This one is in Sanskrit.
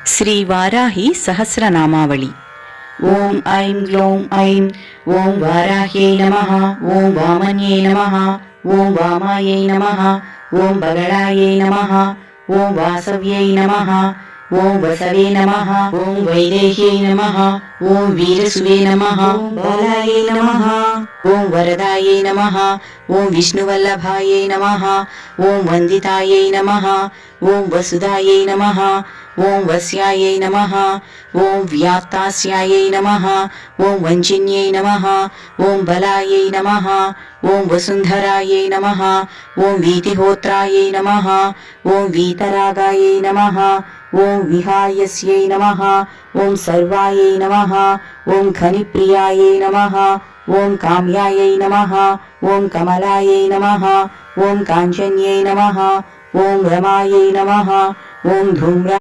श्री वाराही सहस्रनामावली। ओम ऐं ग्लौं ऐं ओं वाराह्यै नमः। ओं वामन्यै नमः। ओं वामायै नमः। ओं बगलायै नमः। ओं वासव्यै नमः। ओं वसवे नमः। ओं वैदेह्यै नमः। ओं वीरसुवे नमः। ओं बालायै नमः। ओं वरदायै नमः। ओं विष्णुवल्लभायै नमः। ओं वन्दितायै नमः। ओं वसुधायै नमः। ओं वस्यायै नमः। ओं व्याप्तास्यायै नमः। ओं वञ्चिन्यै नमः। ओं बलायै नमः। ओं वसुन्धरायै नमः। ओं वीतिहोत्रायै नमः। ओं वीतरागायै नमः। ओं विहायस्यै नमः। ओं सर्वायै नमः। ओं खनिप्रियायै नमः। ओं काम्यायै नमः। ओं कमलायै नमः। ओं काञ्चन्यै नमः। ओं रमायै नमः। ओं धूम्रा